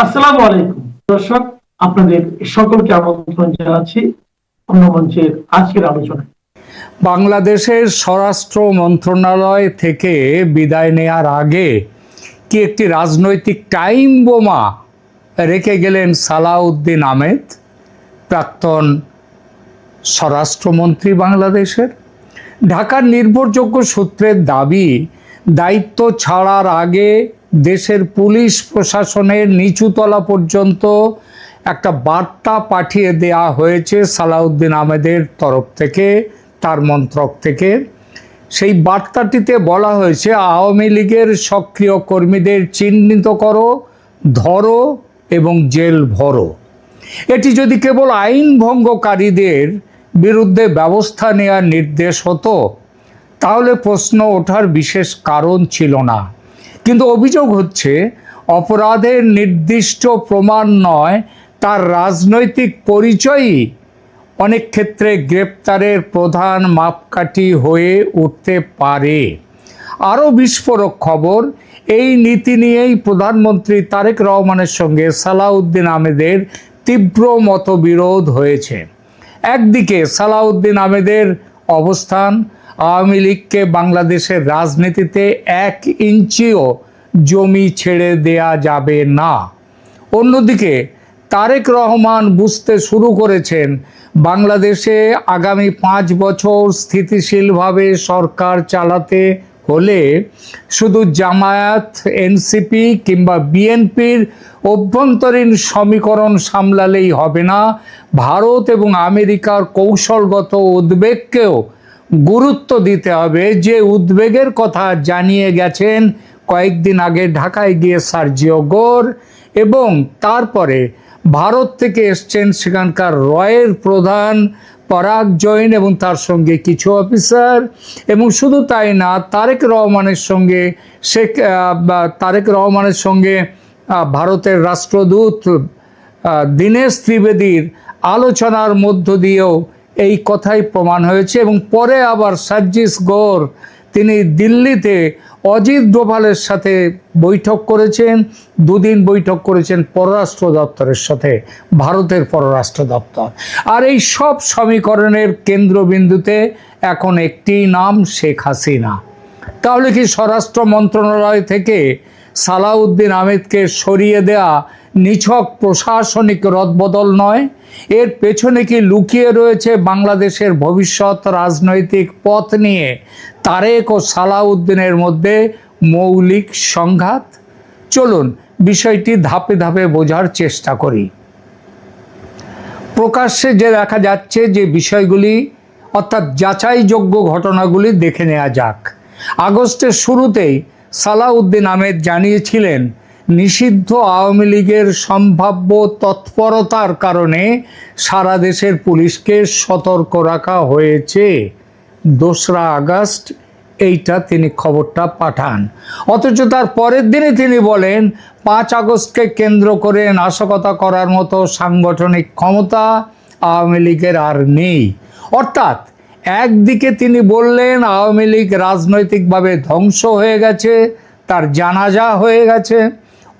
আসসালামু আলাইকুম দর্শক, আপনাদের সকলকে আমন্ত্রণ জানাচ্ছি অন্য মঞ্চের আজকের আলোচনায়। বাংলাদেশের স্বরাষ্ট্র মন্ত্রণালয় থেকে বিদায় নেয়ার আগে কি একটি রাজনৈতিক টাইম বোমা রেখে গেলেন সালাউদ্দিন আহমেদ, প্রাক্তন স্বরাষ্ট্রমন্ত্রী বাংলাদেশের? ঢাকার নির্ভরযোগ্য সূত্রের দাবি, দায়িত্ব ছাড়ার আগে দেশের পুলিশ প্রশাসনের নিচুতলা পর্যন্ত একটা বার্তা পাঠিয়ে দেয়া হয়েছে সালাউদ্দিন আহমেদের তরফ থেকে, তার মন্ত্রক থেকে। সেই বার্তাটিতে বলা হয়েছে, আওয়ামী লীগের সক্রিয় কর্মীদের চিহ্নিত করো, ধরো এবং জেল ভরো। এটি যদি কেবল আইন ভঙ্গকারীদের বিরুদ্ধে ব্যবস্থা নেওয়ার নির্দেশ হতো তাহলে প্রশ্ন ওঠার বিশেষ কারণ ছিল না। কিন্তু অভিযোগ হচ্ছে, অপরাধের নির্দিষ্ট প্রমাণ নয়, তার রাজনৈতিক পরিচয়ই অনেক ক্ষেত্রে গ্রেপ্তারের প্রধান মাপকাঠি হয়ে উঠতে পারে। আরও বিস্ফোরক খবর, এই নীতি নিয়েই প্রধানমন্ত্রী তারেক রহমানের সঙ্গে সালাউদ্দিন আহমেদের তীব্র মতবিরোধ হয়েছে। একদিকে সালাউদ্দিন আহমেদের অবস্থান, আওয়ামী লীগকে বাংলাদেশের রাজনীতিতে 1 ইঞ্চিও জমি ছেড়ে দেয়া যাবে না। অন্যদিকে তারেক রহমান বুঝতে শুরু করেছেন, বাংলাদেশে আগামী 5 বছর স্থিতিশীলভাবে সরকার চালাতে হলে শুধু জামায়াত, এনসিপি কিংবা বিএনপির অভ্যন্তরীণ সমীকরণ সামলালেই হবে না, ভারত এবং আমেরিকার কৌশলগত উদ্বেগকেও গুরুত্ব দিতে হবে। যে উদ্বেগের কথা জানিয়ে গেছেন কয়েকদিন আগে ঢাকায় গিয়ে সার্জিও গোর, এবং তারপরে ভারত থেকে এসছেন সেখানকার রয়ের প্রধান পরাগ জৈন এবং তার সঙ্গে কিছু অফিসার, এবং শুধু তাই না, তারেক রহমানের সঙ্গে ভারতের রাষ্ট্রদূত দীনেশ ত্রিবেদীর আলোচনার মধ্য দিয়েও এই কথাই প্রমাণ হয়েছে। এবং পরে আবার সার্জিস গোর, তিনি দিল্লিতে অজিত ডোভালের সাথে বৈঠক করেছেন, 2 দিন বৈঠক করেছেন পররাষ্ট্র দপ্তরের সাথে, ভারতের পররাষ্ট্র দপ্তর। আর এই সব সমীকরণের কেন্দ্রবিন্দুতে এখন একটি নাম, শেখ হাসিনা। তাহলে কি স্বরাষ্ট্র মন্ত্রণালয় থেকে সালাউদ্দিন আহমেদকে সরিয়ে দেয়া নিছক প্রশাসনিক রদবদল নয়? এর পেছনে কি লুকিয়ে রয়েছে বাংলাদেশের ভবিষ্যৎ রাজনৈতিক পথ নিয়ে তারেক ও সালাউদ্দিনের মধ্যে মৌলিক সংঘাত? চলুন বিষয়টি ধাপে ধাপে বোঝার চেষ্টা করি। প্রকাশ্যে যে দেখা যাচ্ছে যে বিষয়গুলি, অর্থাৎ যাচাইযোগ্য ঘটনাগুলি দেখে নেওয়া যাক। আগস্টের শুরুতেই সালাউদ্দিন আহমেদ জানিয়েছিলেন, নিষিদ্ধ আওয়ামী লীগের সম্ভাব্য তৎপরতার কারণে সারা দেশের পুলিশকে সতর্ক রাখা হয়েছে। 2রা আগস্ট এইটা তিনি খবরটা পাঠান। অথচ তার পরের দিনই তিনি বলেন, 5 আগস্টকে কেন্দ্র করে নাশকতা করার মতো সাংগঠনিক ক্ষমতা আওয়ামী লীগের আর নেই। অর্থাৎ একদিকে তিনি বললেন আওয়ামী লীগ রাজনৈতিকভাবে ধ্বংস হয়ে গেছে, তার জানাজা হয়ে গেছে।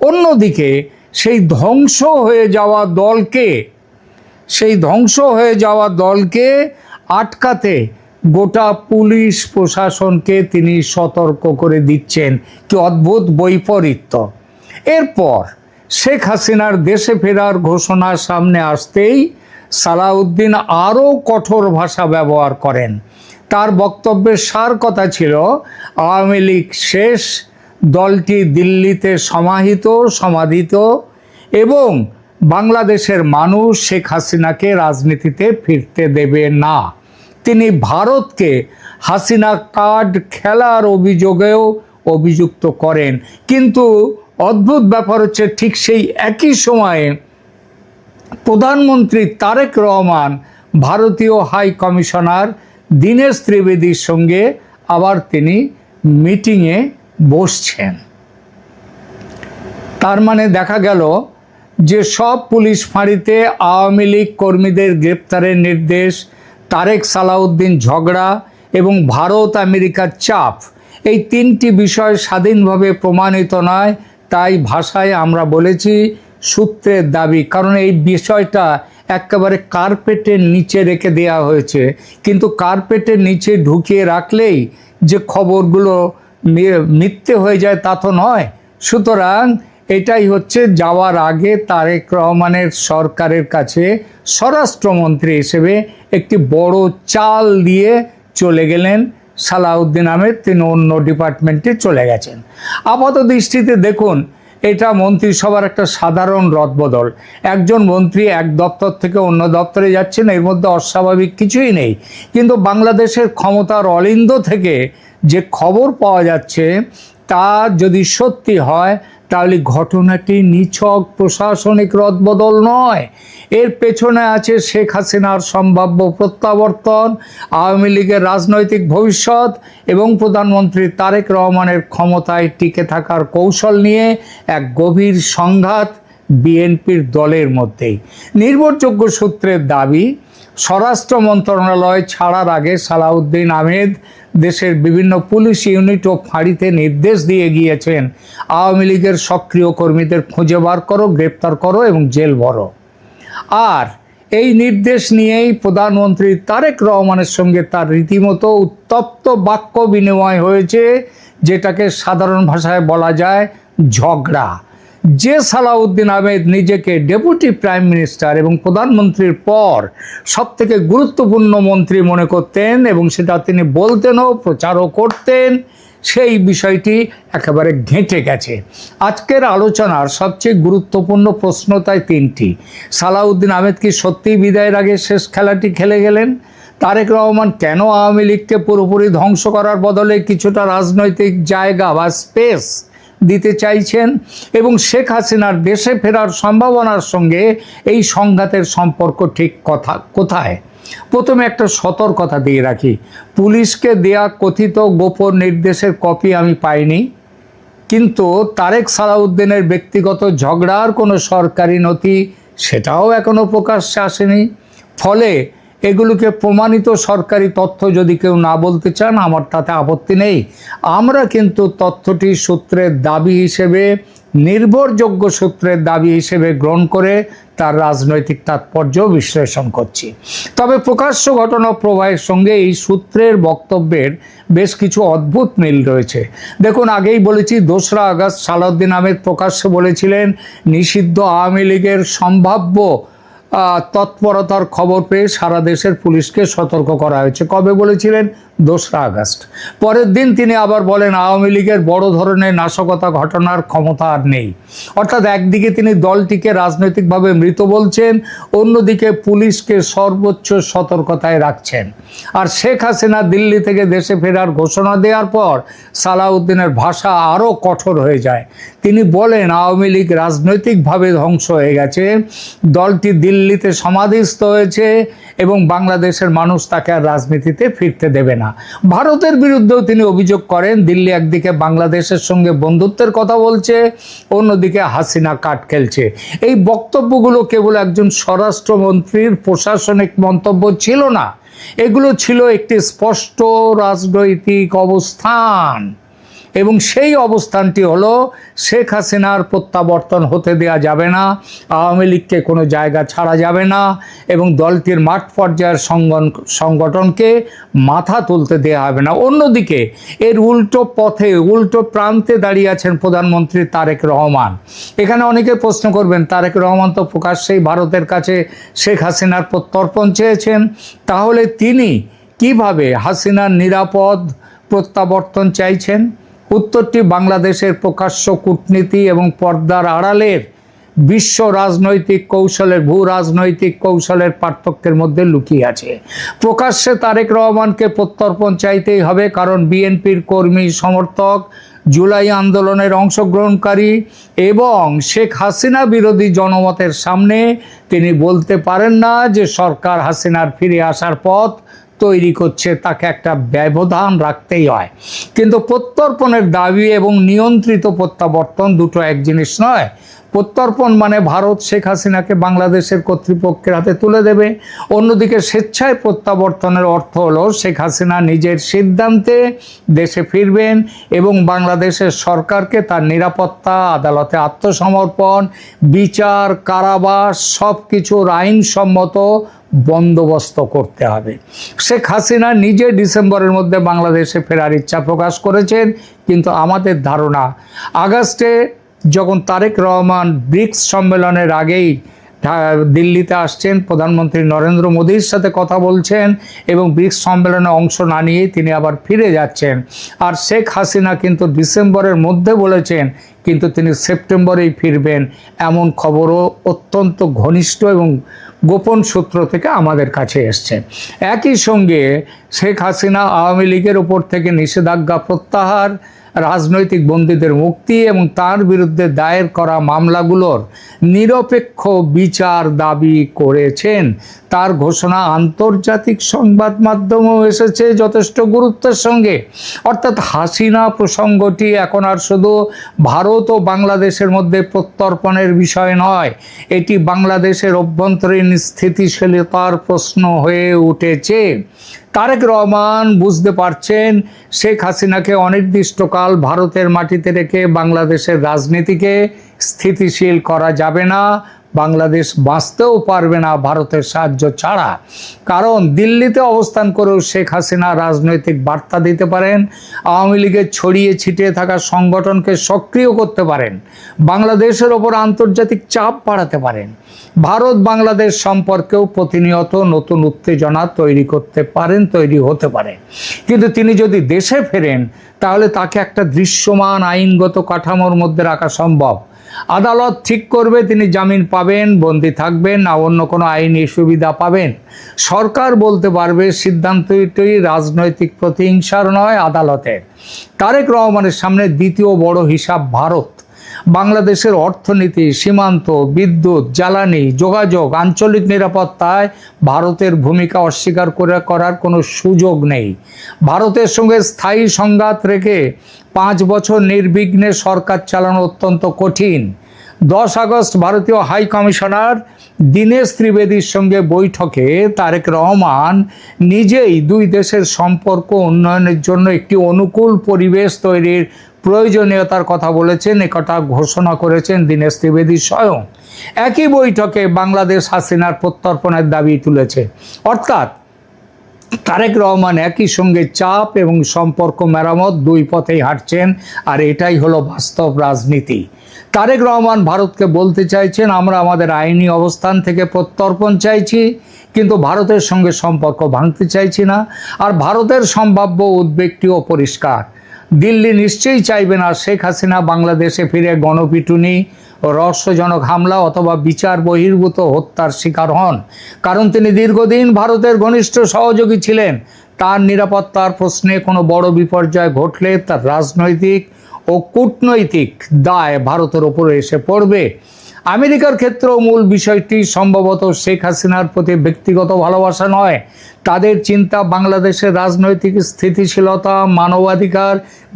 অন্যদিকে সেই ধ্বংস হয়ে যাওয়া দলকে আটকাতে গোটা পুলিশ প্রশাসনকে তিনি সতর্ক করে দিচ্ছেন। কি অদ্ভুত বৈপরীত্য! এরপর শেখ হাসিনার দেশে ফেরার ঘোষণা সামনে আসতেই সালাউদ্দিন আরও কঠোর ভাষা ব্যবহার করেন। তার বক্তব্যের সার কথা ছিল, আওয়ামী লীগ শেষ, দলটি দিল্লিতে সমাধিত এবং বাংলাদেশের মানুষ শেখ হাসিনাকে রাজনীতিতে ফিরতে দেবে না। তিনি ভারতকে হাসিনা কার্ড খেলার অভিযোগেও অভিযুক্ত করেন। কিন্তু অদ্ভুত ব্যাপার হচ্ছে, ঠিক সেই একই সময়ে প্রধানমন্ত্রী তারেক রহমান ভারতীয় হাই কমিশনার দীনেশ ত্রিবেদীর সঙ্গে আবার তিনি মিটিংয়ে বসছেন। তার মানে দেখা গেল যে সব পুলিশ ফাঁড়িতে আওয়ামী লীগ কর্মীদের গ্রেপ্তারের নির্দেশ, তারেক সালাউদ্দিন ঝগড়া এবং ভারত আমেরিকার চাপ, এই 3টি বিষয় স্বাধীনভাবে প্রমাণিত নয়। তাই ভাষায় আমরা বলেছি সূত্রের দাবি, কারণ এই বিষয়টা একেবারে কার্পেটের নিচে রেখে দেওয়া হয়েছে, কিন্তু কার্পেটের নিচে ঢুকিয়ে রাখলেই যে খবরগুলো মিথ্যে হয়ে যায় তা তো নয়। সুতরাং এটাই হচ্ছে যাওয়ার আগে তারেক রহমানের সরকারের কাছে স্বরাষ্ট্রমন্ত্রী হিসেবে একটি বড় চাল দিয়ে চলে গেলেন সালাউদ্দিন আহমেদ। তিনি অন্য ডিপার্টমেন্টে চলে গেছেন। আপাত দৃষ্টিতে দেখুন, এটা মন্ত্রিসভার একটা সাধারণ রদবদল। একজন মন্ত্রী এক দপ্তর থেকে অন্য দপ্তরে যাচ্ছেন, এর মধ্যে অস্বাভাবিক কিছুই নেই। কিন্তু বাংলাদেশের ক্ষমতার অলিন্দ থেকে যে খবর পাওয়া যাচ্ছে তা যদি সত্যি হয়, তাহলে ঘটনাটি নিছক প্রশাসনিক রদবদল নয়, এর পেছনে আছে শেখ হাসিনার সম্ভাব্য প্রত্যাবর্তন, আওয়ামী লীগের রাজনৈতিক ভবিষ্যৎ এবং প্রধানমন্ত্রী তারেক রহমানের ক্ষমতায় টিকে থাকার কৌশল নিয়ে এক গভীর সংঘাত বিএনপির দলের মধ্যেই। নির্ভরযোগ্য সূত্রের দাবি, স্বরাষ্ট্র মন্ত্রণালয় ছাড়ার আগে সালাউদ্দিন আহমেদ দেশের বিভিন্ন পুলিশ ইউনিট ও ফাঁড়িতে নির্দেশ দিয়ে গিয়েছেন, আওয়ামী লীগের সক্রিয় কর্মীদের খুঁজে বার করো, গ্রেপ্তার করো এবং জেল ভরো। আর এই নির্দেশ নিয়েই প্রধানমন্ত্রী তারেক রহমানের সঙ্গে তার রীতিমতো উত্তপ্ত বাক্য বিনিময় হয়েছে, যেটাকে সাধারণ ভাষায় বলা যায় ঝগড়া। যে সালাউদ্দিন আহমেদ নিজেকে ডেপুটি প্রাইম মিনিস্টার এবং প্রধানমন্ত্রীর পর সবথেকে গুরুত্বপূর্ণ মন্ত্রী মনে করতেন এবং সেটা তিনি বলতেনও, প্রচারও করতেন, সেই বিষয়টি একেবারে ঘেঁটে গেছে। আজকের আলোচনার সবচেয়ে গুরুত্বপূর্ণ প্রশ্ন তাই তিনটি। সালাউদ্দিন আহমেদ কি সত্যিই বিদায়ের আগে শেষ খেলাটি খেলে গেলেন? তারেক রহমান কেন আওয়ামী লীগকে পুরোপুরি ধ্বংস করার বদলে কিছুটা রাজনৈতিক জায়গা বা স্পেস দিতে চাইছেন? এবং শেখ হাসিনার দেশে ফেরার সম্ভাবনার সঙ্গে এই সংঘাতের সম্পর্ক ঠিক কোথায়? প্রথমে একটা সতর্কতা দিয়ে রাখি, পুলিশকে দেয়া কথিত গোপন নির্দেশের কপি আমি পাইনি, কিন্তু তারেক সালাউদ্দিনের ব্যক্তিগত ঝগড়ার কোনো সরকারি নথি সেটাও এখনও প্রকাশ্যে আসেনি। ফলে এগুলোকে প্রমাণিত সরকারি তথ্য যদি কেউ না বলতে চান, আমার তাতে আপত্তি নেই। আমরা কিন্তু তথ্যটি সূত্রের দাবি হিসেবে, নির্ভরযোগ্য সূত্রের দাবি হিসেবে গ্রহণ করে তার রাজনৈতিক তাৎপর্য বিশ্লেষণ করছি। তবে প্রকাশ্য ঘটনা প্রবাহের সঙ্গে এই সূত্রের বক্তব্যের বেশ কিছু অদ্ভুত মিল রয়েছে। দেখুন, আগেই বলেছি 2রা আগস্ট সালাউদ্দিন আহমেদ প্রকাশ্যে বলেছিলেন নিষিদ্ধ আওয়ামী লীগের সম্ভাব্য তৎপরতার খবর পেয়ে সারা দেশের পুলিশকে সতর্ক করা হয়েছে। কবে বলেছিলেন? 2রা আগস্ট। পরের দিন তিনি আবার বলেন আওয়ামী লীগের বড় ধরনের নাশকতা ঘটনার ক্ষমতা আর নেই। অর্থাৎ একদিকে তিনি দলটিকে রাজনৈতিকভাবে মৃত বলছেন, অন্যদিকে পুলিশকে সর্বোচ্চ সতর্কতায় রাখছেন। আর শেখ হাসিনা দিল্লি থেকে দেশে ফেরার ঘোষণা দেওয়ার পর সালাউদ্দিনের ভাষা আরও কঠোর হয়ে যায়। তিনি বলেন আওয়ামী লীগ রাজনৈতিকভাবে ধ্বংস হয়ে গেছে, দলটি দিল্লিতে সমাধিস্থ হয়েছে এবং বাংলাদেশের মানুষ তাকে আর রাজনীতিতে ফিরতে দেবে না। ভারতের বিরুদ্ধেও তিনি অভিযোগ করেন দিল্লি একদিকে বাংলাদেশের সঙ্গে বন্ধুত্বের কথা বলছে, অন্যদিকে হাসিনা কাঠ খেলছে। এই বক্তব্যগুলো কেবল একজন স্বরাষ্ট্রমন্ত্রীর প্রশাসনিক মন্তব্য ছিল না, এগুলো ছিল একটি স্পষ্ট রাজনৈতিক অবস্থান। এবং সেই অবস্থানটি হলো শেখ হাসিনার প্রত্যাবর্তন হতে দেওয়া যাবে না, আওয়ামী লীগকে কোনো জায়গা ছাড়া যাবে না এবং দলটির মাঠ পর্যায়ের সংগঠনকে মাথা তুলতে দেওয়া হবে না। অন্যদিকে এর উল্টো পথে, উল্টো প্রান্তে দাঁড়িয়ে আছেন প্রধানমন্ত্রী তারেক রহমান। এখানে অনেকে প্রশ্ন করবেন, তারেক রহমান তো প্রকাশ্যেই ভারতের কাছে শেখ হাসিনার প্রত্যর্পণ চেয়েছেন, তাহলে তিনি কিভাবে হাসিনার নিরাপদ প্রত্যাবর্তন চাইছেন? উত্তরটি বাংলাদেশের প্রকাশ্য কূটনীতি এবং পর্দার আড়ালের বিশ্ব রাজনৈতিক কৌশলের, ভূ রাজনৈতিক কৌশলের পার্থক্যের মধ্যে লুকিয়ে আছে। প্রকাশ্যে তারেক রহমানকে প্রত্যর্পণ চাইতেই হবে, কারণ বিএনপির কর্মী, সমর্থক, জুলাই আন্দোলনের অংশগ্রহণকারী এবং শেখ হাসিনা বিরোধী জনমতের সামনে তিনি বলতে পারেন না যে সরকার হাসিনার ফিরে আসার পথ তৈরি করছে, তাকে একটা ব্যবধান রাখতেই হয়। কিন্তু প্রত্যর্পণের দাবি এবং নিয়ন্ত্রিত প্রত্যাবর্তন দুটো এক জিনিস নয়। প্রত্যর্পণ মানে ভারত শেখ হাসিনাকে বাংলাদেশের কর্তৃপক্ষের হাতে তুলে দেবে। অন্যদিকে স্বেচ্ছায় প্রত্যাবর্তনের অর্থ হলো শেখ হাসিনা নিজের সিদ্ধান্তে দেশে ফিরবেন এবং বাংলাদেশের সরকারকে তার নিরাপত্তা, আদালতে আত্মসমর্পণ, বিচার, কারাবাস সব কিছুর আইনসম্মত বন্দোবস্ত করতে হবে। শেখ হাসিনা নিজে ডিসেম্বরের মধ্যে বাংলাদেশে ফেরার ইচ্ছা প্রকাশ করেছেন, কিন্তু আমাদের ধারণা আগস্টে যখন তারেক রহমান ব্রিক্স সম্মেলনের আগেই দিল্লিতে আসছেন, প্রধানমন্ত্রী নরেন্দ্র মোদীর সাথে কথা বলছেন এবং ব্রিক্স সম্মেলনে অংশ না নিয়েই তিনি আবার ফিরে যাচ্ছেন। আর শেখ হাসিনা কিন্তু ডিসেম্বরের মধ্যে বলেছেন, কিন্তু তিনি সেপ্টেম্বরেই ফিরবেন, এমন খবরও অত্যন্ত ঘনিষ্ঠ এবং গোপন সূত্র থেকে আমাদের কাছে এসছে। একই সঙ্গে শেখ হাসিনা আওয়ামী লীগের উপর থেকে নিষেধাজ্ঞা প্রত্যাহার, রাজনৈতিক বন্দীদের মুক্তি এবং তার বিরুদ্ধে দায়ের করা মামলাগুলোর নিরপেক্ষ বিচার দাবি করেছেন। তার ঘোষণা আন্তর্জাতিক সংবাদ মাধ্যমেও এসেছে যথেষ্ট গুরুত্বের সঙ্গে। অর্থাৎ হাসিনা প্রসঙ্গটি এখন আর শুধু ভারত ও বাংলাদেশের মধ্যে প্রত্যর্পণের বিষয় নয়, এটি বাংলাদেশের অভ্যন্তরীণ স্থিতিশীলতার প্রশ্ন হয়ে উঠেছে। তারেক রহমান বুঝতে পারছেন শেখ হাসিনাকে অনির্দিষ্টকাল ভারতের মাটিতে রেখে বাংলাদেশের রাজনীতিকে স্থিতিশীল করা যাবে না, বাংলাদেশ বাঁচতেও পারবে না ভারতের সাহায্য ছাড়া। কারণ দিল্লিতে অবস্থান করেও শেখ হাসিনা রাজনৈতিক বার্তা দিতে পারেন, আওয়ামী লীগের ছড়িয়ে ছিটিয়ে থাকা সংগঠনকে সক্রিয় করতে পারেন, বাংলাদেশের ওপর আন্তর্জাতিক চাপ বাড়াতে পারেন, ভারত বাংলাদেশ সম্পর্কেও প্রতিনিয়ত নতুন উত্তেজনা তৈরি হতে পারে। কিন্তু তিনি যদি দেশে ফেরেন তাহলে তাকে একটা দৃশ্যমান আইনগত কাঠামোর মধ্যে রাখা সম্ভব। আদালত ঠিক করবে তিনি জামিন পাবেন, বন্দী থাকবেন না অন্য কোনো আইনি সুবিধা পাবেন। সরকার বলতে পারবে সিদ্ধান্তটি রাজনৈতিক প্রতিহিংসার নয়, আদালতের। তারেক রহমানের সামনে দ্বিতীয় বড় হিসাব ভারত। বাংলাদেশের অর্থনীতি, সীমান্ত, বিদ্যুৎ, জ্বালানি, যোগাযোগ, আঞ্চলিক নিরাপত্তায় ভারতের ভূমিকা অস্বীকার করার কোনো সুযোগ নেই। ভারতের সঙ্গে স্থায়ী সংঘাত রেখে 5 বছর নির্বিঘ্নে সরকার চালানো অত্যন্ত কঠিন। 10 আগস্ট ভারতীয় হাই কমিশনার দীনেশ ত্রিবেদীর সঙ্গে বৈঠকে তারেক রহমান নিজেই দুই দেশের সম্পর্ক উন্নয়নের জন্য একটি অনুকূল পরিবেশ তৈরির প্রয়োজনীয়তার কথা বলেছেন, একথা ঘোষণা করেছেন দীনেশ ত্রিবেদী স্বয়ং। একই বৈঠকে বাংলাদেশ হাসিনার প্রত্যর্পণের দাবি তুলেছে। অর্থাৎ তারেক রহমান একই সঙ্গে চাপ এবং সম্পর্ক মেরামত দুই পথেই হাঁটছেন, আর এটাই হলো বাস্তব রাজনীতি। তারেক রহমান ভারতকে বলতে চাইছেন, আমরা আমাদের আইনি অবস্থান থেকে প্রত্যর্পণ চাইছি, কিন্তু ভারতের সঙ্গে সম্পর্ক ভাঙতে চাইছি না। আর ভারতের সম্ভাব্য উদ্বেগটিও পরিষ্কার, দিল্লি নিশ্চয়ই চাইবে না শেখ হাসিনা বাংলাদেশে ফিরে গণপিটুনি, রহস্যজনক হামলা অথবা বিচার বহির্ভূত হত্যার শিকার হন। কারণ তিনি দীর্ঘদিন ভারতের ঘনিষ্ঠ সহযোগী ছিলেন। তার নিরাপত্তার প্রশ্নে কোনো বড় বিপর্যয় ঘটলে তার রাজনৈতিক ও কূটনৈতিক দায় ভারতের ওপরে এসে পড়বে। আমেরিকার ক্ষেত্রেও মূল বিষয়টি সম্ভবত শেখ হাসিনার প্রতি ব্যক্তিগত ভালোবাসা নয়, তাদের চিন্তা বাংলাদেশের রাজনৈতিক স্থিতিশীলতা, মানবাধিকার,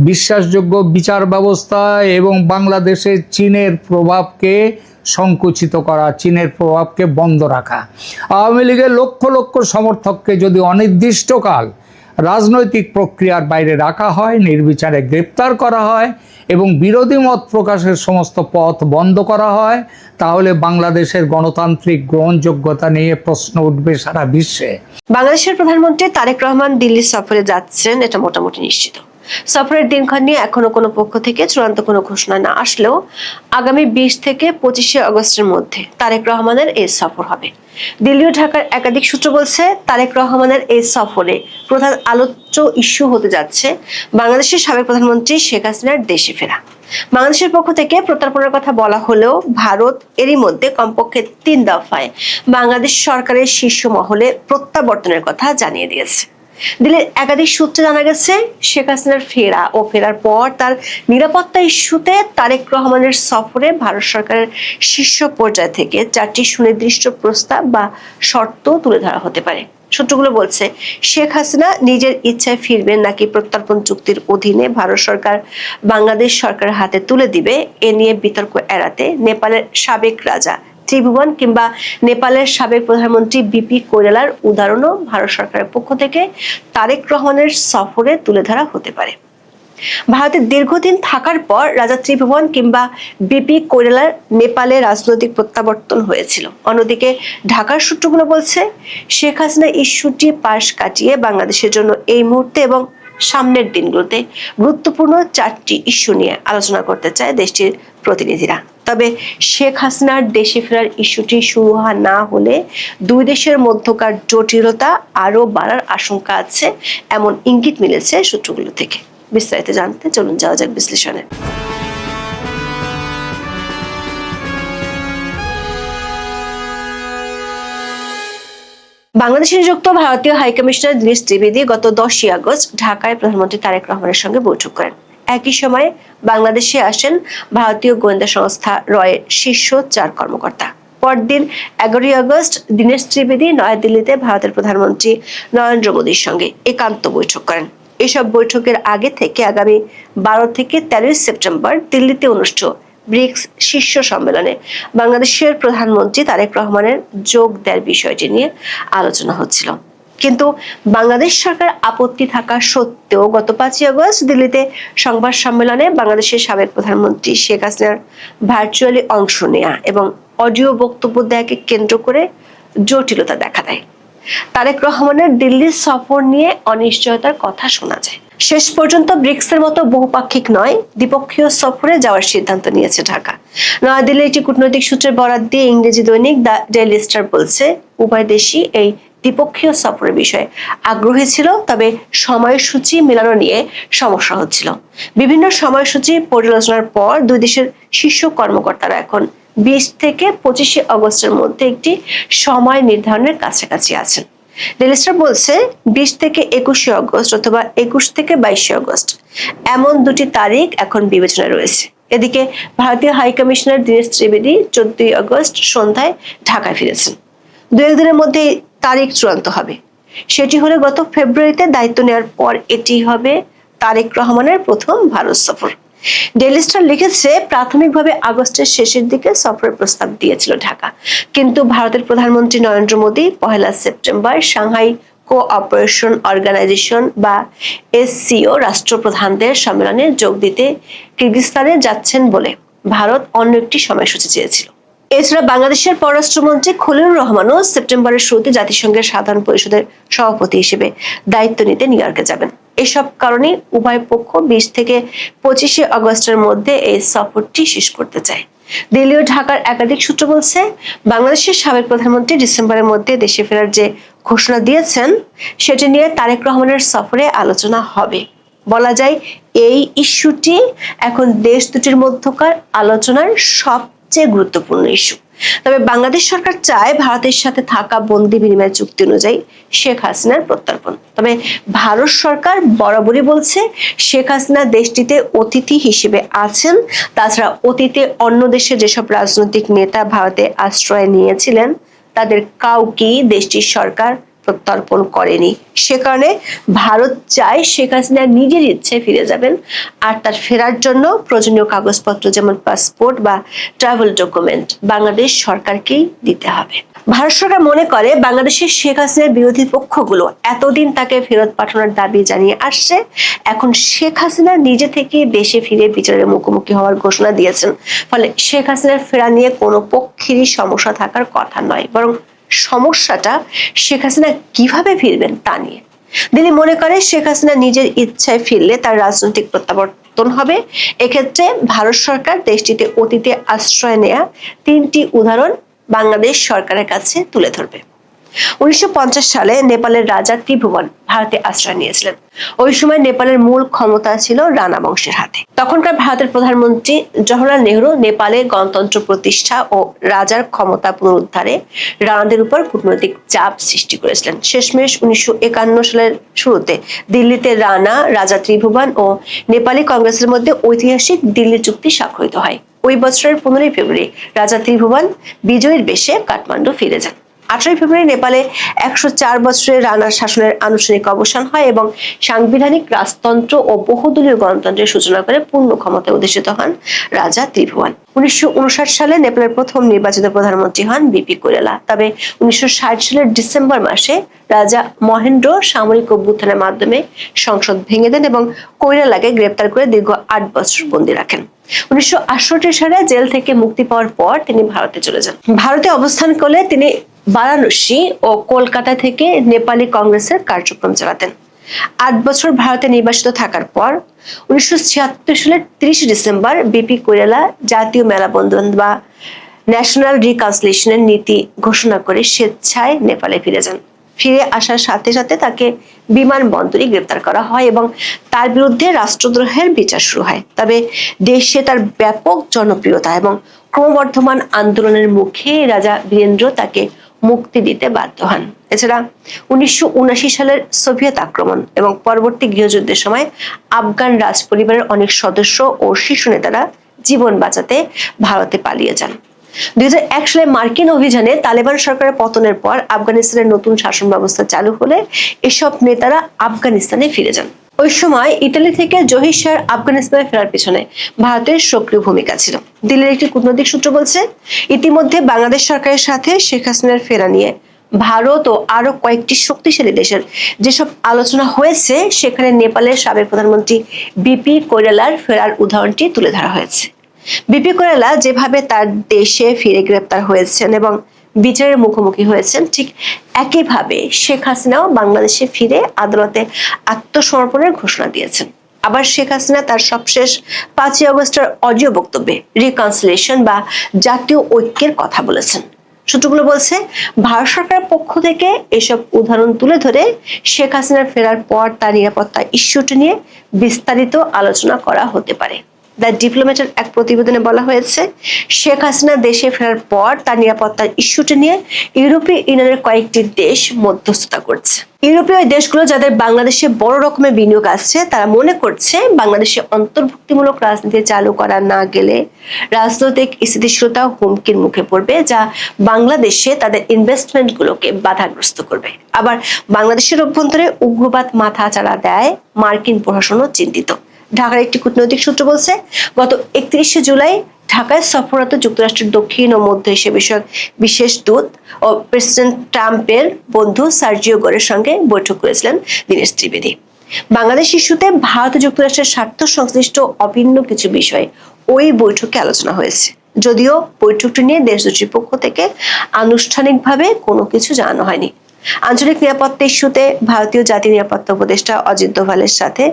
বিশ্বাসযোগ্য বিচার ব্যবস্থা এবং বাংলাদেশে চীনের প্রভাবকে সংকুচিত করা, চীনের প্রভাবকে বন্ধ রাখা। আওয়ামী লীগের লক্ষ লক্ষ সমর্থককে যদি অনির্দিষ্টকাল রাজনৈতিক প্রক্রিয়ার বাইরে রাখা হয়, নির্বিচারে গ্রেপ্তার করা হয় এবং বিরোধী মত প্রকাশের সমস্ত পথ বন্ধ করা হয়, তাহলে বাংলাদেশের গণতান্ত্রিক গ্রহণযোগ্যতা নিয়ে প্রশ্ন উঠবে সারা বিশ্বে। বাংলাদেশের প্রধানমন্ত্রী তারেক রহমান দিল্লি সফরে যাচ্ছেন, এটা মোটামুটি নিশ্চিত। সফরের দিনক্ষণ নিয়ে এখনো কোনো পক্ষ থেকে চূড়ান্ত কোনো ঘোষণা না আসলেও আগামী 20 থেকে 25 আগস্টের মধ্যে তারেক রহমানের এই সফর হবে। দিল্লি ও ঢাকার একাধিক সূত্র বলছে, তারেক রহমানের এই সফরে প্রধান আলোচ্য ইস্যু হতে যাচ্ছে বাংলাদেশের সাবেক প্রধানমন্ত্রী শেখ হাসিনার দেশে ফেরা। বাংলাদেশের পক্ষ থেকে প্রত্যর্পণের কথা বলা হলেও ভারত এরই মধ্যে কমপক্ষে 3 দফায় বাংলাদেশ সরকারের শীর্ষ মহলে প্রত্যাবর্তনের কথা জানিয়ে দিয়েছে। দিল্লির একাধিক সূত্রে জানা গেছে, শেখ হাসিনার ফেরা ও ফেরার পর তার নিরাপত্তা ইস্যুতে তারেক রহমানের সফরে ভারত সরকারের শীর্ষ পর্যায় থেকে 4টি সুনির্দিষ্ট প্রস্তাব বা শর্ত তুলে ধরা হতে পারে। সূত্রগুলো বলছে শেখ হাসিনা নিজের ইচ্ছায় ফিরবেন নাকি প্রত্যর্পণ চুক্তির অধীনে ভারত সরকার বাংলাদেশ সরকারের হাতে তুলে দিবে, এ নিয়ে বিতর্ক এড়াতে নেপালের সাবেক রাজা ত্রিভুবন কিংবা নেপালের সাবেক প্রধানমন্ত্রী বিপি কৈরালার উদাহরণও ভারত সরকারের পক্ষ থেকে তারেক রহমানের সফরে তুলে ধরা হতে পারে। ভারতে দীর্ঘদিন থাকার পর রাজা ত্রিভুবন কিংবা বিপি কৈরালার নেপালে রাজনৈতিক প্রত্যাবর্তন হয়েছিল। অন্যদিকে ঢাকার সূত্রগুলো বলছে শেখ হাসিনা ইস্যুটি পাশ কাটিয়ে বাংলাদেশের জন্য এই মুহূর্তে এবং সামনের দিনগুলোতে গুরুত্বপূর্ণ 4টি ইস্যু নিয়ে আলোচনা করতে চায় দেশটির প্রতিনিধিরা। তবে শেখ হাসিনার দেশে ফেরার ইস্যুটি শুরু না হলে দুই দেশের মধ্যকার জটিলতা আরো বাড়ার আশঙ্কা আছে, এমন ইঙ্গিত মিলেছে সূত্রগুলো থেকে। বিস্তারিত জানতে চলুন যাওয়া যাক বিশ্লেষণে। বাংলাদেশে নিযুক্ত ভারতীয় হাইকমিশনার দীনেশ ত্রিবেদী গত 10ই আগস্ট ঢাকায় প্রধানমন্ত্রী তারেক রহমানের সঙ্গে বৈঠক করেন। একই সময়ে বাংলাদেশে আসেন ভারতীয় গোয়েন্দা সংস্থা রয়ের শীর্ষ 4 কর্মকর্তা। পরদিন 11ই আগস্ট দীনেশ ত্রিবেদী নয়াদিল্লিতে ভারতের প্রধানমন্ত্রী নরেন্দ্র মোদীর সঙ্গে একান্ত বৈঠক করেন। এসব বৈঠকের আগে থেকে আগামী 12 থেকে 13 সেপ্টেম্বর দিল্লিতে অনুষ্ঠিত ব্রিক্স শীর্ষ সম্মেলনে বাংলাদেশের প্রধানমন্ত্রী তারেক রহমানের যোগ দেওয়ার বিষয়টি নিয়ে আলোচনা হচ্ছিল। কিন্তু বাংলাদেশ সরকার আপত্তি থাকা সত্ত্বেও গত 5ই আগস্ট দিল্লিতে সংবাদ সম্মেলনে বাংলাদেশের সাবেক প্রধানমন্ত্রী শেখ হাসিনার ভার্চুয়ালি অংশ নেয়া এবং অডিও বক্তব্য দেয়াকে কেন্দ্র করে জটিলতা দেখা দেয়। তারেক রহমানের দিল্লি সফর নিয়ে অনিশ্চয়তার কথা শোনা যায়। শেষ পর্যন্ত ব্রিক্সের মতো বহুপাক্ষিক নয়, দ্বিপক্ষীয় সফরে যাওয়ার সিদ্ধান্ত নিয়েছে ঢাকা। নয়াদিল্লির একটি কূটনৈতিক সূত্রের বরাত দিয়ে ইংরেজি দৈনিক দ্য ডেইলি স্টার বলছে উভয় দেশই এই দ্বিপক্ষীয় সফরের বিষয়ে আগ্রহী ছিল, তবে সময়সূচি মেলানো নিয়ে সমস্যা হচ্ছিল। বিভিন্ন সময়সূচি পর্যালোচনার পর দুই দেশের শীর্ষ কর্মকর্তারা এখন 20 থেকে 25 আগস্টের মধ্যে একটি সময় নির্ধারণের কাছাকাছি আছেন। ডেইলি স্টার বলছে 20 থেকে 21 আগস্ট অথবা 21 থেকে 22 আগস্ট এমন দুটি তারিখ এখন বিবেচনায় রয়েছে। এদিকে ভারতীয় হাইকমিশনার দীনেশ ত্রিবেদী 14ই আগস্ট সন্ধ্যায় ঢাকায় ফিরেছেন। 2-1 দিনের মধ্যে তারিখ চূড়ান্ত হবে। সেটি হলে গত ফেব্রুয়ারিতে দায়িত্ব নেওয়ার পর এটি হবে তারেক রহমানের প্রথম ভারত সফর। ডেইলি স্টার লিখেছে প্রাথমিকভাবে আগস্টের শেষের দিকে সফরের প্রস্তাব দিয়েছিল ঢাকা, কিন্তু ভারতের প্রধানমন্ত্রী Narendra Modi 1 September Shanghai cooperation organisation বা SCO রাষ্ট্রপ্রধানদের সম্মেলনে যোগ দিতে কিরগিজস্তানে যাচ্ছেন বলে ভারত অন্য একটি সময়সূচি চেয়েছিল। এছাড়া বাংলাদেশের পররাষ্ট্রমন্ত্রী খলিলুর রহমানও সেপ্টেম্বরের শুরুতে জাতিসংঘের সাধারণ পরিষদের সভাপতি হিসেবে দায়িত্ব নিতে নিউ ইয়র্কে যাবেন। এসব কারণে উভয় পক্ষ 20 থেকে 25 আগস্টের মধ্যে এই সফরটি শেষ করতে চায়। দিল্লি ও ঢাকার একাধিক সূত্র বলছে বাংলাদেশের সাবেক প্রধানমন্ত্রী ডিসেম্বরের মধ্যে দেশে ফেরার যে ঘোষণা দিয়েছেন সেটি নিয়ে তারেক রহমানের সফরে আলোচনা হবে। বলা যায় এই ইস্যুটি এখন দেশ দুটির মধ্যকার আলোচনার সবচেয়ে গুরুত্বপূর্ণ ইস্যু। তবে বাংলাদেশ সরকার চায় ভারতের সাথে থাকা বন্দি বিনিময় চুক্তি অনুযায়ী শেখ হাসিনার প্রত্যর্পণ। তবে ভারত সরকার বরাবরই বলছে শেখ হাসিনা দেশটিতে অতিথি হিসেবে আছেন। তাছাড়া অতীতে অন্য দেশে যেসব রাজনৈতিক নেতা ভারতে আশ্রয় নিয়েছিলেন তাদের কাউকেই দেশটির সরকার প্রত্যর্পণ করেনি। সে কারণে ভারত চায় শেখ হাসিনা নিজের ইচ্ছে ফিরে যাবেন, আর তার ফেরার জন্য প্রয়োজনীয় কাগজপত্র যেমন পাসপোর্ট বা ট্রাভেল ডকুমেন্ট বাংলাদেশ সরকারকেই দিতে হবে। ভারত সরকার মনে করে বাংলাদেশের শেখ হাসিনার বিরোধী পক্ষগুলো এতদিন তাকে ফেরত পাঠানোর দাবি জানিয়ে আসছে, এখন শেখ হাসিনা নিজে থেকে দেশে ফিরে বিচারের মুখোমুখি হওয়ার ঘোষণা দিয়েছেন। ফলে শেখ হাসিনার ফেরা নিয়ে কোনো পক্ষেরই সমস্যা থাকার কথা নয়, বরং সমস্যাটা শেখ হাসিনা কিভাবে ফিরবেন তা নিয়ে। দিল্লি মনে করে শেখ হাসিনা নিজের ইচ্ছায় ফিরলে তার রাজনৈতিক প্রত্যাবর্তন হবে। এক্ষেত্রে ভারত সরকার দেশটিতে অতীতে আশ্রয় নেয়া 3টি উদাহরণ বাংলাদেশ সরকারের কাছে তুলে ধরবে। 1950 সালে নেপালের রাজা ত্রিভুবন ভারতে আশ্রয় নিয়েছিলেন। ওই সময় নেপালের মূল ক্ষমতা ছিল রাণা বংশের হাতে। তখনকার ভারতের প্রধানমন্ত্রী জওহরলাল নেহরু নেপালে গণতন্ত্র প্রতিষ্ঠা ও রাজার ক্ষমতা পুনরুদ্ধারে রানাদের উপর কূটনৈতিক চাপ সৃষ্টি করেছিলেন। শেষমেশ 1951 সালের শুরুতে দিল্লিতে রানা, রাজা ত্রিভুবন ও নেপালি কংগ্রেসের মধ্যে ঐতিহাসিক দিল্লি চুক্তি স্বাক্ষরিত হয়। ওই বছরের 15 ফেব্রুয়ারি রাজা ত্রিভুবন বিজয়ীর বেশে কাঠমান্ডু ফিরে যান। 18 ফেব্রুয়ারি নেপালে 104 বছরের রানার শাসনের আনুষ্ঠানিক অবসান হয় এবং সাংবিধানিক রাজতন্ত্র ও বহুদলীয় গণতন্ত্রের সূচনা করে পূর্ণ ক্ষমতায় অধিষ্ঠিত হন রাজা ত্রিভুবন। 1959 সালে নেপালের প্রথম নির্বাচিত প্রধানমন্ত্রী হন বিপি কৈরালা। তবে 1960 সালের ডিসেম্বর মাসে রাজা মহেন্দ্র সামরিক অভ্যুত্থানের মাধ্যমে সংসদ ভেঙে দেন এবং কৈরালাকে গ্রেপ্তার করে দীর্ঘ 8 বছর বন্দী রাখেন। 1968 সালে জেল থেকে মুক্তি পাওয়ার পর তিনি ভারতে চলে যান। ভারতে অবস্থান করলে তিনি বারাণসী ও কলকাতা থেকে নেপালি কংগ্রেসের কার্যক্রম চালাতেন। 8 বছর ভারতে নির্বাসিত থাকার পর 1976 সালের 30 ডিসেম্বর বিপি কৈরালা জাতীয় মেলবন্ধন বা ন্যাশনাল রিকনসিলিয়েশনের নীতি ঘোষণা করে স্বেচ্ছায় নেপালে ফিরে যান। ফিরে আসার সাথে সাথে তাকে বিমানবন্দরে গ্রেপ্তার করা হয় এবং তার বিরুদ্ধে রাষ্ট্রদ্রোহের বিচার শুরু হয়। তবে দেশে তার ব্যাপক জনপ্রিয়তা এবং ক্রমবর্ধমান আন্দোলনের মুখে রাজা বীরেন্দ্র তাকে মুক্তি দিতে বাধ্য হন। এছাড়া 1979 সালের সোভিয়েত আক্রমণ এবং পরবর্তী গৃহযুদ্ধের সময় আফগান রাজ পরিবারের অনেক সদস্য ও শীর্ষ নেতারা জীবন বাঁচাতে ভারতে পালিয়ে যান। 2001 সালে মার্কিন অভিযানে তালেবান সরকারের পতনের পর আফগানিস্তানের নতুন শাসন ব্যবস্থা চালু হলে এসব নেতারা আফগানিস্তানে ফিরে যান। ওই সময় ইতালি থেকে জহির শাহর আফগানিস্তানে ফেরার পিছনে ভারতের সক্রিয় ভূমিকা ছিল। দিল্লির একটি কূটনৈতিক সূত্র বলছে, ইতিমধ্যে বাংলাদেশ সরকারের সাথে শেখ হাসিনার ফেরা নিয়ে ভারত ও আরো কয়েকটি শক্তিশালী দেশের যেসব আলোচনা হয়েছে, সেখানে নেপালের সাবেক প্রধানমন্ত্রী বিপি কৈরালার ফেরার উদাহরণটি তুলে ধরা হয়েছে। বিপি কৈরালা যেভাবে তার দেশে ফিরে গ্রেপ্তার হয়েছেন এবং বিচারের মুখোমুখি হয়েছেন, ঠিক একইভাবে শেখ হাসিনাও বাংলাদেশে ফিরে আদালতে আত্মসমর্পণের ঘোষণা দিয়েছেন। আবার শেখ হাসিনা তার সবশেষ 5 আগস্টের অডিও বক্তব্যে রিকনসিলিয়েশন বা জাতীয় ঐক্যের কথা বলেছেন। সূত্রগুলো বলছে, ভারত সরকারের পক্ষ থেকে এসব উদাহরণ তুলে ধরে শেখ হাসিনার ফেরার পর তার নিরাপত্তা ইস্যুটি নিয়ে বিস্তারিত আলোচনা করা হতে পারে। দ্য ডিপ্লোম্যাটের এক প্রতিবেদনে বলা হয়েছে, শেখ হাসিনা দেশে ফেরার পর তার নিরাপত্তার ইস্যুটি নিয়ে ইউরোপীয় ইউনিয়নের কয়েকটি দেশ মধ্যস্থতা করছে। ইউরোপীয় দেশগুলো যাদের বাংলাদেশে বড় রকমের বিনিয়োগ আছে, তারা মনে করছে বাংলাদেশে অন্তর্ভুক্তিমূলক রাজনীতি চালু করা না গেলে রাজনৈতিক স্থিতিশীলতা হুমকির মুখে পড়বে, যা বাংলাদেশে তাদের ইনভেস্টমেন্টগুলোকে বাধাগ্রস্ত করবে। আবার বাংলাদেশের অভ্যন্তরে উগ্রবাদ মাথা চাড়া দেয় মার্কিন প্রশাসনও চিন্তিত। ঢাকার একটি কূটনৈতিক সূত্র বলছে, গত 31শে জুলাই ঢাকায় সফররত যুক্তরাষ্ট্রের দক্ষিণ ও মধ্য এশিয়া বিষয়ক বিশেষ দূত ও প্রেসিডেন্ট ট্রাম্পের বন্ধু সার্জিও গোরের সঙ্গে বৈঠক করেছিলেন দীনেশ ত্রিবেদী। বাংলাদেশ ইস্যুতে ভারত ও যুক্তরাষ্ট্রের স্বার্থ সংশ্লিষ্ট অভিন্ন কিছু বিষয় ওই বৈঠকে আলোচনা হয়েছে, যদিও বৈঠকটি নিয়ে দেশ দুটির পক্ষ থেকে আনুষ্ঠানিকভাবে কোনো কিছু জানানো হয়নি। আঞ্চলিক নিরাপত্তা ইস্যুতে ভারতীয় জাতীয় নিরাপত্তা উপদেষ্টা অজিত দোভালের সাথে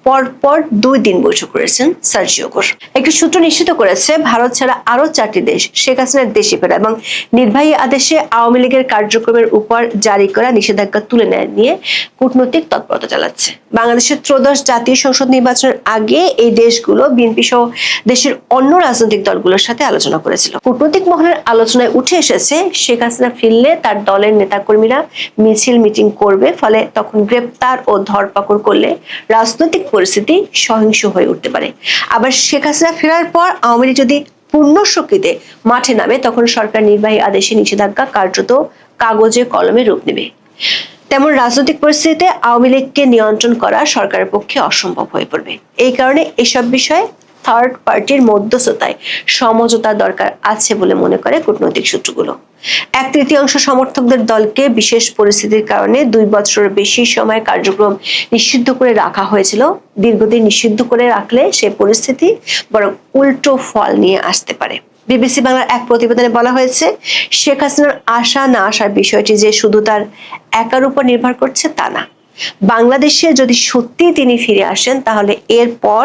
পরপর 2 দিন বৈঠক করেছেন সার্জিও গোর। একটি সূত্র নিশ্চিত করেছে, ভারত ছাড়া আরো 4টি দেশ শেখ হাসিনার দেশে ফেরা এবং নির্বাহী আদেশে আওয়ামী লীগের কার্যক্রমের উপর জারি করা নিষেধাজ্ঞা তুলে নেয় নিয়ে কূটনৈতিক তৎপরতা চালাচ্ছে। বাংলাদেশের ত্রয়োদশ জাতীয় সংসদ নির্বাচনের আগে এই দেশগুলো বিএনপি সহ দেশের অন্য রাজনৈতিক দলগুলোর সাথে আলোচনা করেছিল। কূটনৈতিক মহলের আলোচনায় উঠে এসেছে, শেখ হাসিনা ফিরলে তার দলের নেতাকর্মীরা মিছিল মিটিং করবে, ফলে তখন গ্রেপ্তার ও ধরপাকড় করলে রাজনৈতিক পরিস্থিতি সহিংস হয়ে উঠতে পারে। আবার শেখ হাসিনা ফেরার পর আওয়ামী লীগ যদি পূর্ণ শক্তিতে মাঠে নামে, তখন সরকার নির্বাহী আদেশে নিষেধাজ্ঞা কার্যত কাগজে কলমে রূপ নেবে। তেমন রাজনৈতিক পরিস্থিতিতে আওয়ামী লীগকে নিয়ন্ত্রণ করা সরকারের পক্ষে অসম্ভব হয়ে পড়বে। এই কারণে এসব বিষয়ে থার্ড পার্টির মধ্যস্থতায় সমঝোতা দরকার আছে বলে মনে করে কূটনৈতিক সূত্রগুলো। 1/3 সমর্থকদের দলকে বিশেষ পরিস্থিতির কারণে 2 বছরের বেশি সময় কার্যক্রম নিষিদ্ধ করে রাখা হয়েছিল। দীর্ঘদিন নিষিদ্ধ করে রাখলে সে পরিস্থিতি বরং উল্টো ফল নিয়ে আসতে পারে। বিবিসি বাংলার এক প্রতিবেদনে বলা হয়েছে, শেখ হাসিনার আসা না আসার বিষয়টি যে শুধু তার একার উপর নির্ভর করছে তা না। বাংলাদেশে যদি সত্যি তিনি ফিরে আসেন, তাহলে এরপর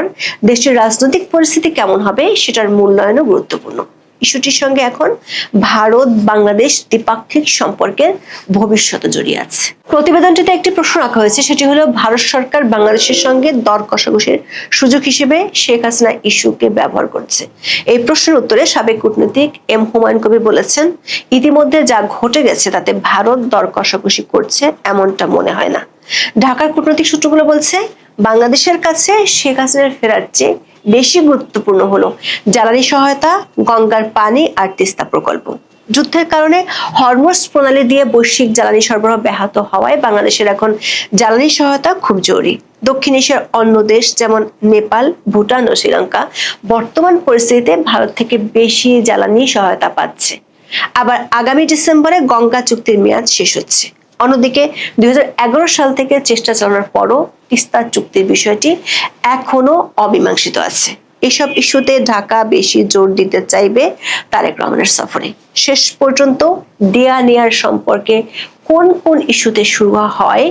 দেশের রাজনৈতিক পরিস্থিতি কেমন হবে সেটার মূল্যায়নও গুরুত্বপূর্ণ। ইস্যুটির সঙ্গে এখন ভারত বাংলাদেশ দ্বিপাক্ষিক সম্পর্কের ভবিষ্যৎ জড়িয়ে আছে। প্রতিবেদনটিতে একটি প্রশ্ন রাখা হয়েছে, সেটি হলো ভারত সরকার বাংলাদেশের সঙ্গে দর কষাকষির সুযোগ হিসেবে শেখ হাসিনা ইস্যুকে ব্যবহার করছে। এই প্রশ্নের উত্তরে সাবেক কূটনীতিক এম হুমায়ুন কবির বলেছেন, ইতিমধ্যে যা ঘটে গেছে তাতে ভারত দর কষাকষি করছে এমনটা মনে হয় না। ঢাকার কূটনৈতিক সূত্রগুলো বলছে, বাংলাদেশের কাছে শেখ হাসিনার ফেরার চেয়ে বেশি গুরুত্বপূর্ণ হলো জ্বালানি সহায়তা, গঙ্গার পানি আর তিস্তা প্রকল্প। যুদ্ধের কারণে হরমুজ প্রণালী দিয়ে বৈশ্বিক জ্বালানি সরবরাহ ব্যাহত হওয়ায় বাংলাদেশের এখন জ্বালানি সহায়তা খুব জরুরি। দক্ষিণ এশিয়ার অন্য দেশ যেমন নেপাল, ভুটান ও শ্রীলঙ্কা বর্তমান পরিস্থিতিতে ভারত থেকে বেশি জ্বালানি সহায়তা পাচ্ছে। আবার আগামী ডিসেম্বরে গঙ্গা চুক্তির মেয়াদ শেষ হচ্ছে। অন্যদিকে 2011 সাল থেকে চেষ্টা চালানোর পরও তিস্তা চুক্তির বিষয়টি এখনো অমীমাংসিত আছে। এসব ইস্যুতে ঢাকা বেশি জোর দিতে চাইবে তারেক রহমানের সফরে। শেষ পর্যন্ত দেয়া নেয়ার সম্পর্কে কোন কোন ইস্যুতে শুরু হয়